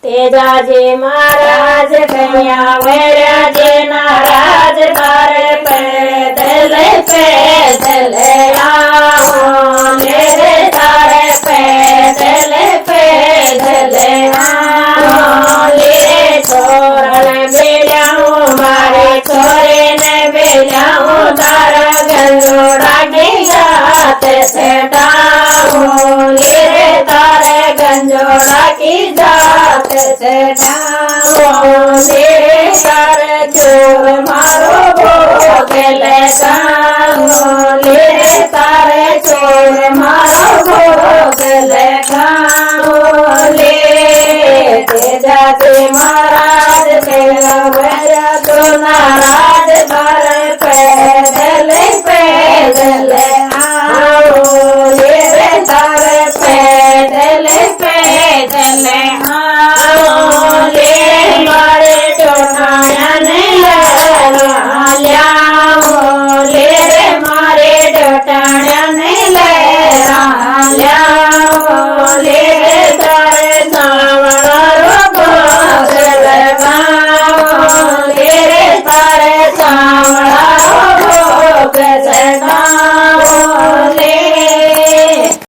तेजाजी महाराज कन्या वैरा जी नाराज तारे पैदल पैदल आओ मेरे तारे पैदल पैदल आओ ले छोरण बेजाऊं मारे छोरे ने बेजाऊं तारा गंजोड़ा की जात से डाऊं ले तारे गंजोड़ा की जात से डाऊं ले तारे चोर मारो भोगल गाऊं ले तारे चोर मारो भोगल गाऊं ले तेजाजी महाराज तेरा भैया तो नाराज तारे पैदल पैदल आओ ये तारे पैदल पैदल आओ